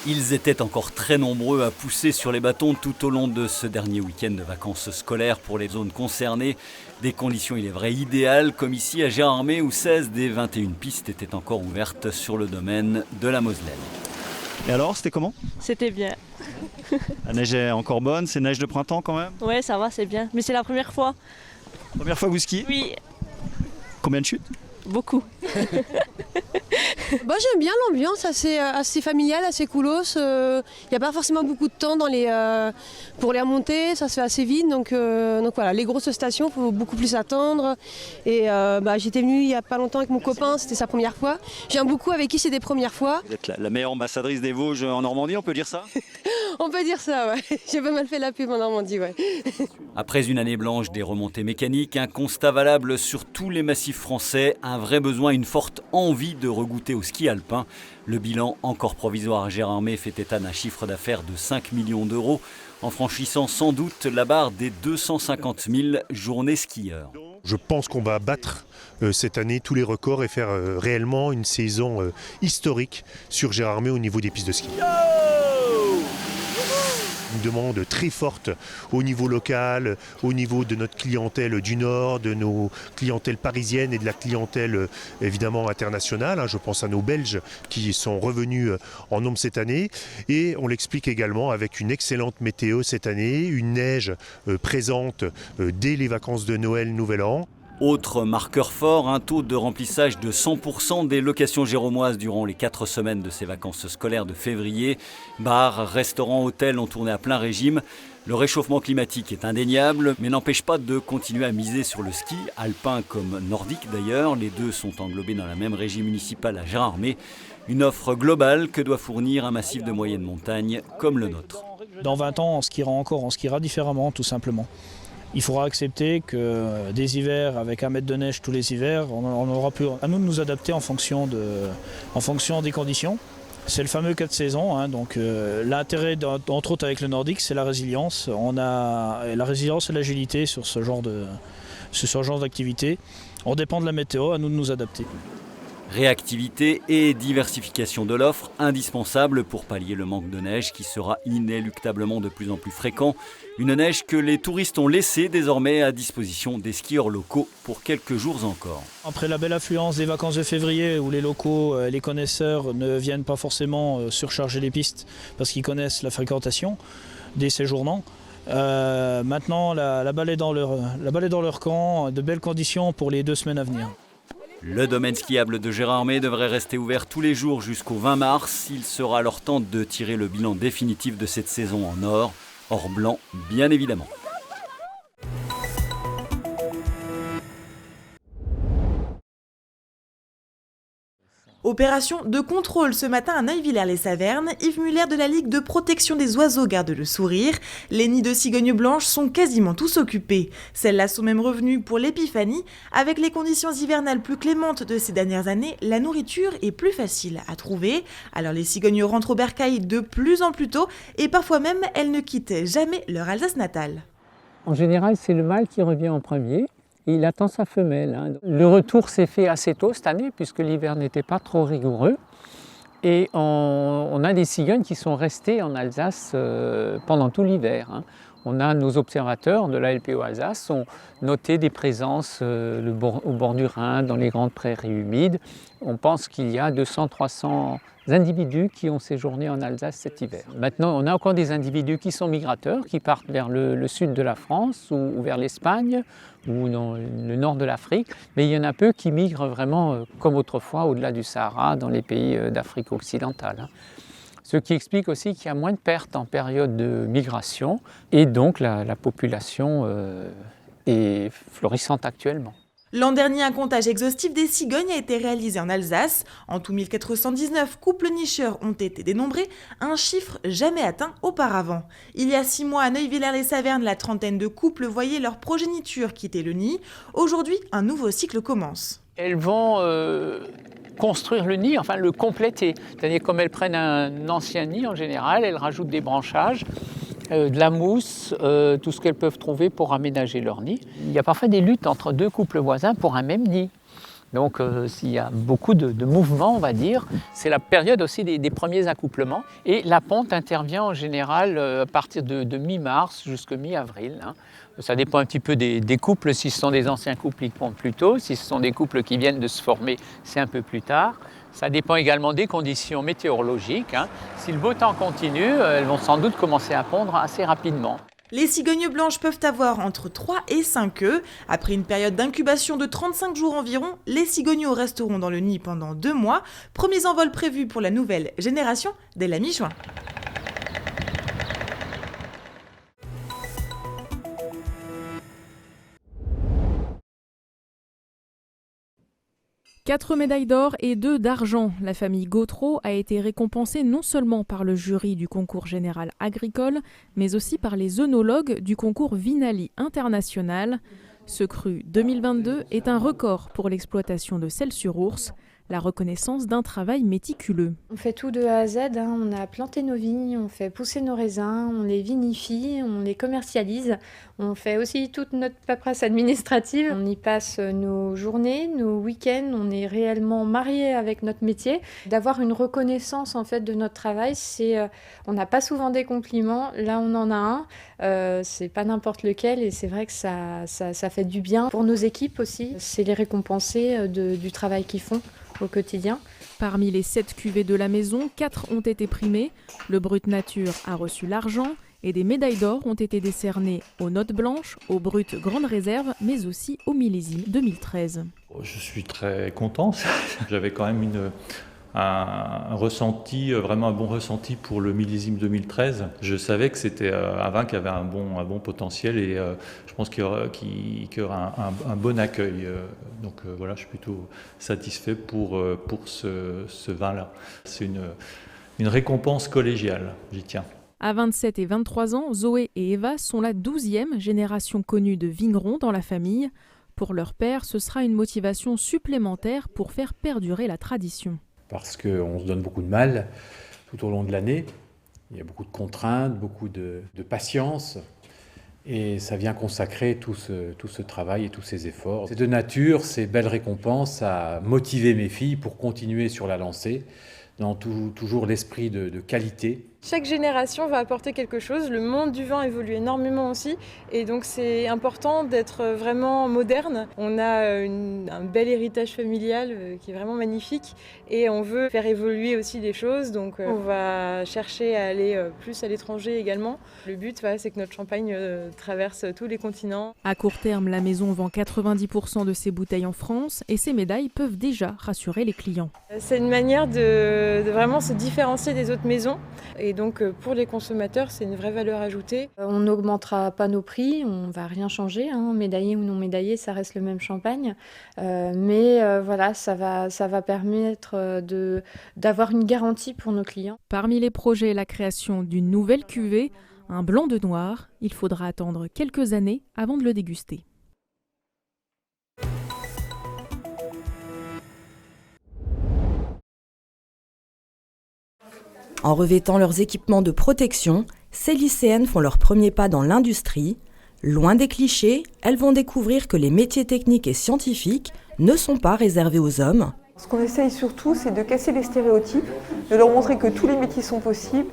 Ils étaient encore très nombreux à pousser sur les bâtons tout au long de ce dernier week-end de vacances scolaires pour les zones concernées. Des conditions, il est vrai, idéales, comme ici à Gérardmer où 16 des 21 pistes étaient encore ouvertes sur le domaine de la Moselaine. Et alors, c'était comment ? C'était bien. La neige est encore bonne, c'est neige de printemps quand même ? Ouais, ça va, c'est bien. Mais c'est la première fois. Première fois que vous skiez ? Oui, Combien de chutes ? beaucoup. J'aime bien l'ambiance, assez familiale, assez coolos. Il n'y a pas forcément beaucoup de temps pour les remonter, ça se fait assez vite. Donc voilà, les grosses stations, il faut beaucoup plus attendre. Et j'étais venue il n'y a pas longtemps avec mon copain, c'était sa première fois. Je viens beaucoup avec qui c'est des premières fois. Vous êtes la meilleure ambassadrice des Vosges en Normandie, on peut dire ça ? On peut dire ça, ouais. J'ai pas mal fait la pub en Normandie, ouais. Après une année blanche des remontées mécaniques, un constat valable sur tous les massifs français, un vrai besoin, une forte envie de regoûter au ski alpin. Le bilan, encore provisoire à Gérardmer, fait état d'un chiffre d'affaires de 5 millions d'euros, en franchissant sans doute la barre des 250 000 journées skieurs. Je pense qu'on va battre cette année tous les records et faire réellement une saison historique sur Gérardmer au niveau des pistes de ski. Une demande très forte au niveau local, au niveau de notre clientèle du Nord, de nos clientèles parisiennes et de la clientèle évidemment internationale. Je pense à nos Belges qui sont revenus en nombre cette année. Et on l'explique également avec une excellente météo cette année, une neige présente dès les vacances de Noël, Nouvel An. Autre marqueur fort, un taux de remplissage de 100% des locations géromoises durant les 4 semaines de ces vacances scolaires de février. Bars, restaurants, hôtels ont tourné à plein régime. Le réchauffement climatique est indéniable, mais n'empêche pas de continuer à miser sur le ski, alpin comme nordique d'ailleurs. Les deux sont englobés dans la même régie municipale à Gérardmer. Une offre globale que doit fournir un massif de moyenne montagne comme le nôtre. Dans 20 ans, on skiera différemment tout simplement. Il faudra accepter que des hivers avec 1 mètre de neige tous les hivers, on aura plus à nous de nous adapter en fonction des conditions. C'est le fameux 4 saisons, donc l'intérêt entre autres avec le nordique, c'est la résilience. On a la résilience et l'agilité sur ce genre d'activité. On dépend de la météo, à nous de nous adapter. Réactivité et diversification de l'offre, indispensables pour pallier le manque de neige qui sera inéluctablement de plus en plus fréquent. Une neige que les touristes ont laissée désormais à disposition des skieurs locaux pour quelques jours encore. Après la belle affluence des vacances de février où les locaux, les connaisseurs ne viennent pas forcément surcharger les pistes parce qu'ils connaissent la fréquentation des séjournants. Maintenant la balle est dans leur camp, de belles conditions pour les 2 semaines à venir. Le domaine skiable de Gérardmer devrait rester ouvert tous les jours jusqu'au 20 mars. Il sera alors temps de tirer le bilan définitif de cette saison en or, hors blanc bien évidemment. Opération de contrôle ce matin à Neuwiller-les-Savernes. Yves Muller de la Ligue de protection des oiseaux garde le sourire. Les nids de cigognes blanches sont quasiment tous occupés. Celles-là sont même revenues pour l'épiphanie. Avec les conditions hivernales plus clémentes de ces dernières années, la nourriture est plus facile à trouver. Alors les cigognes rentrent au bercail de plus en plus tôt et parfois même elles ne quittent jamais leur Alsace natale. En général, c'est le mâle qui revient en premier. Il attend sa femelle. Le retour s'est fait assez tôt cette année puisque l'hiver n'était pas trop rigoureux. Et on a des cigognes qui sont restées en Alsace pendant tout l'hiver. On a nos observateurs de la LPO Alsace ont noté des présences au bord du Rhin, dans les grandes prairies humides. On pense qu'il y a 200-300 individus qui ont séjourné en Alsace cet hiver. Maintenant, on a encore des individus qui sont migrateurs, qui partent vers le sud de la France ou vers l'Espagne ou dans le nord de l'Afrique. Mais il y en a peu qui migrent vraiment comme autrefois au-delà du Sahara, dans les pays d'Afrique occidentale. Ce qui explique aussi qu'il y a moins de pertes en période de migration et donc la population est florissante actuellement. L'an dernier, un comptage exhaustif des cigognes a été réalisé en Alsace. En tout, 1419 couples nicheurs ont été dénombrés, un chiffre jamais atteint auparavant. Il y a 6 mois, à Neuwiller-les-Savernes, la trentaine de couples voyaient leur progéniture quitter le nid. Aujourd'hui, un nouveau cycle commence. Elles vont construire le nid, enfin le compléter. C'est-à-dire comme elles prennent un ancien nid en général, elles rajoutent des branchages, de la mousse, tout ce qu'elles peuvent trouver pour aménager leur nid. Il y a parfois des luttes entre 2 couples voisins pour un même nid. Donc il y a beaucoup de mouvements, on va dire. C'est la période aussi des premiers accouplements. Et la ponte intervient en général à partir de mi-mars jusqu'à mi-avril. Ça dépend un petit peu des couples. Si ce sont des anciens couples, ils pondent plus tôt. Si ce sont des couples qui viennent de se former, c'est un peu plus tard. Ça dépend également des conditions météorologiques. Si le beau temps continue, elles vont sans doute commencer à pondre assez rapidement. Les cigognes blanches peuvent avoir entre 3 et 5 œufs. Après une période d'incubation de 35 jours environ, les cigogneaux resteront dans le nid pendant 2 mois. Premiers envols prévus pour la nouvelle génération dès la mi-juin. Quatre médailles d'or et 2 d'argent. La famille Gautreau a été récompensée non seulement par le jury du concours général agricole, mais aussi par les œnologues du concours Vinali International. Ce cru 2022 est un record pour l'exploitation de Celles-sur-Ours, la reconnaissance d'un travail méticuleux. On fait tout de A à Z, on a planté nos vignes, on fait pousser nos raisins, on les vinifie, on les commercialise. On fait aussi toute notre paperasse administrative. On y passe nos journées, nos week-ends, on est réellement mariés avec notre métier. D'avoir une reconnaissance en fait de notre travail, on n'a pas souvent des compliments, là on en a un, c'est pas n'importe lequel et c'est vrai que ça fait du bien. Pour nos équipes aussi, c'est les récompenser du travail qu'ils font au quotidien. Parmi les 7 cuvées de la maison, 4 ont été primées. Le Brut Nature a reçu l'argent et des médailles d'or ont été décernées aux Notes Blanches, au Brut Grande Réserve, mais aussi au millésime 2013. Je suis très content. J'avais quand même un ressenti, vraiment un bon ressenti pour le millésime 2013. Je savais que c'était un vin qui avait un bon potentiel et je pense qu'il y aura un bon accueil. Donc voilà, je suis plutôt satisfait pour ce vin-là. C'est une récompense collégiale, j'y tiens. À 27 et 23 ans, Zoé et Eva sont la 12e génération connue de vignerons dans la famille. Pour leur père, ce sera une motivation supplémentaire pour faire perdurer la tradition. Parce qu'on se donne beaucoup de mal tout au long de l'année. Il y a beaucoup de contraintes, beaucoup de patience. Et ça vient consacrer tout ce travail et tous ces efforts. C'est de nature, ces belles récompenses à motiver mes filles pour continuer sur la lancée, dans toujours l'esprit de qualité. Chaque génération va apporter quelque chose, le monde du vin évolue énormément aussi et donc c'est important d'être vraiment moderne. On a un bel héritage familial qui est vraiment magnifique et on veut faire évoluer aussi les choses, donc on va chercher à aller plus à l'étranger également. Le but, c'est que notre champagne traverse tous les continents. À court terme, la maison vend 90% de ses bouteilles en France et ces médailles peuvent déjà rassurer les clients. C'est une manière de vraiment se différencier des autres maisons. Et donc pour les consommateurs, c'est une vraie valeur ajoutée. On n'augmentera pas nos prix, on ne va rien changer, médaillé ou non médaillé, ça reste le même champagne. Mais voilà, ça va permettre d'avoir une garantie pour nos clients. Parmi les projets, la création d'une nouvelle cuvée, un blanc de noir. Il faudra attendre quelques années avant de le déguster. En revêtant leurs équipements de protection, ces lycéennes font leurs premiers pas dans l'industrie. Loin des clichés, elles vont découvrir que les métiers techniques et scientifiques ne sont pas réservés aux hommes. Ce qu'on essaye surtout, c'est de casser les stéréotypes, de leur montrer que tous les métiers sont possibles,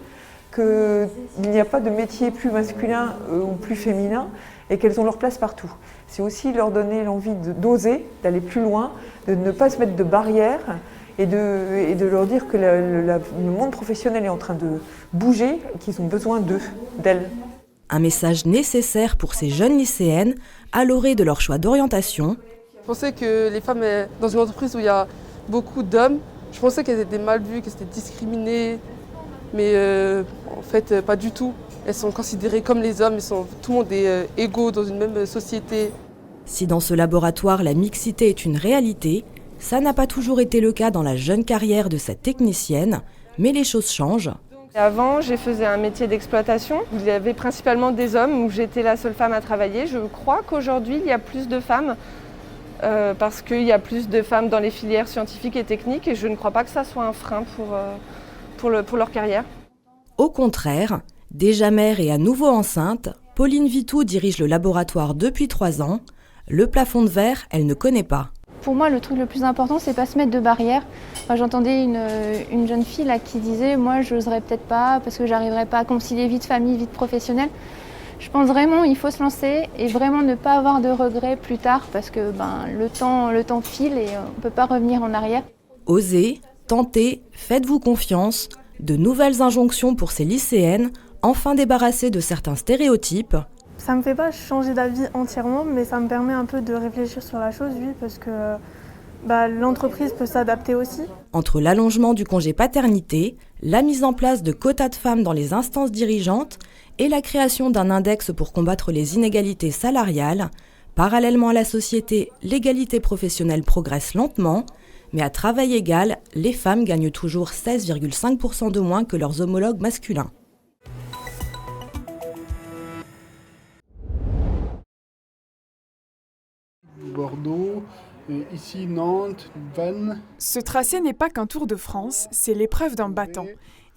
qu'il n'y a pas de métier plus masculin ou plus féminin et qu'elles ont leur place partout. C'est aussi leur donner l'envie d'oser, d'aller plus loin, de ne pas se mettre de barrières. Et de leur dire que le monde professionnel est en train de bouger et qu'ils ont besoin d'elles. Un message nécessaire pour ces jeunes lycéennes à l'orée de leur choix d'orientation. Je pensais que les femmes, dans une entreprise où il y a beaucoup d'hommes, je pensais qu'elles étaient mal vues, qu'elles étaient discriminées. Mais en fait, pas du tout. Elles sont considérées comme les hommes, tout le monde est égaux dans une même société. Si dans ce laboratoire la mixité est une réalité, ça n'a pas toujours été le cas dans la jeune carrière de cette technicienne, mais les choses changent. Avant, j'ai fait un métier d'exploitation. Il y avait principalement des hommes où j'étais la seule femme à travailler. Je crois qu'aujourd'hui, il y a plus de femmes parce qu'il y a plus de femmes dans les filières scientifiques et techniques et je ne crois pas que ça soit un frein pour leur carrière. Au contraire, déjà mère et à nouveau enceinte, Pauline Vitou dirige le laboratoire depuis 3 ans. Le plafond de verre, elle ne connaît pas. Pour moi, le truc le plus important, c'est pas se mettre de barrières. Enfin, j'entendais une jeune fille là, qui disait « moi, je n'oserais peut-être pas parce que j'arriverais pas à concilier vie de famille, vie de professionnelle ». Je pense vraiment qu'il faut se lancer et vraiment ne pas avoir de regrets plus tard parce que le temps file et on ne peut pas revenir en arrière. Osez, tentez, faites-vous confiance. De nouvelles injonctions pour ces lycéennes, enfin débarrassées de certains stéréotypes. Ça ne me fait pas changer d'avis entièrement, mais ça me permet un peu de réfléchir sur la chose, oui, parce que l'entreprise peut s'adapter aussi. Entre l'allongement du congé paternité, la mise en place de quotas de femmes dans les instances dirigeantes et la création d'un index pour combattre les inégalités salariales, parallèlement à la société, l'égalité professionnelle progresse lentement, mais à travail égal, les femmes gagnent toujours 16,5% de moins que leurs homologues masculins. Bordeaux, ici Nantes, Vannes. Ce tracé n'est pas qu'un Tour de France, c'est l'épreuve d'un battant.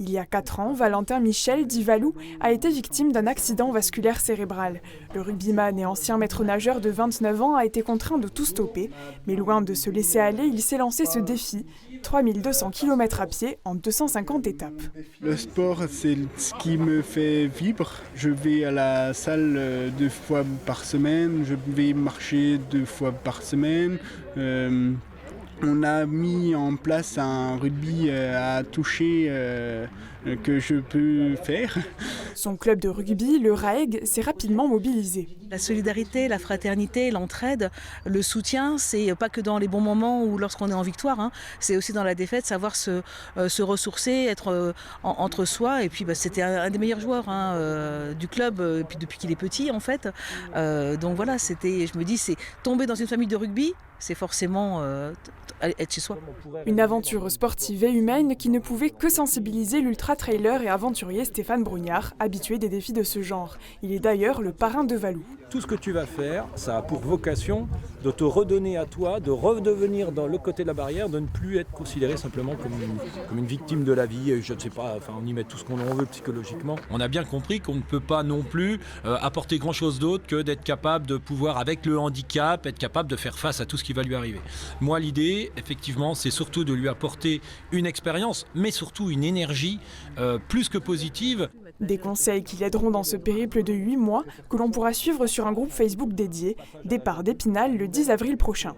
Il y a 4 ans, Valentin Michel, dit Valou, a été victime d'un accident vasculaire cérébral. Le rugbyman et ancien maître nageur de 29 ans a été contraint de tout stopper, mais loin de se laisser aller, il s'est lancé ce défi, 3200 km à pied en 250 étapes. Le sport, c'est ce qui me fait vivre. Je vais à la salle 2 fois par semaine, je vais marcher 2 fois par semaine. On a mis en place un rugby à toucher que je peux faire. Son club de rugby, le RAEG, s'est rapidement mobilisé. La solidarité, la fraternité, l'entraide, le soutien, c'est pas que dans les bons moments ou lorsqu'on est en victoire, c'est aussi dans la défaite, savoir se ressourcer, être entre soi. Et puis c'était un des meilleurs joueurs du club puis depuis qu'il est petit en fait. Donc voilà, je me dis, c'est tomber dans une famille de rugby, c'est forcément être chez soi. Une aventure sportive et humaine qui ne pouvait que sensibiliser l'ultra-trailer et aventurier Stéphane Brognard, habitué des défis de ce genre. Il est d'ailleurs le parrain de Valou. Tout ce que tu vas faire, ça a pour vocation de te redonner à toi, de redevenir dans le côté de la barrière, de ne plus être considéré simplement comme une victime de la vie. Je ne sais pas, on y met tout ce qu'on en veut psychologiquement. On a bien compris qu'on ne peut pas non plus apporter grand-chose d'autre que d'être capable de pouvoir, avec le handicap, être capable de faire face à tout ce qui va lui arriver. Moi, l'idée, effectivement, c'est surtout de lui apporter une expérience, mais surtout une énergie plus que positive. Des conseils qui l'aideront dans ce périple de 8 mois que l'on pourra suivre sur un groupe Facebook dédié. Départ d'Épinal le 10 avril prochain.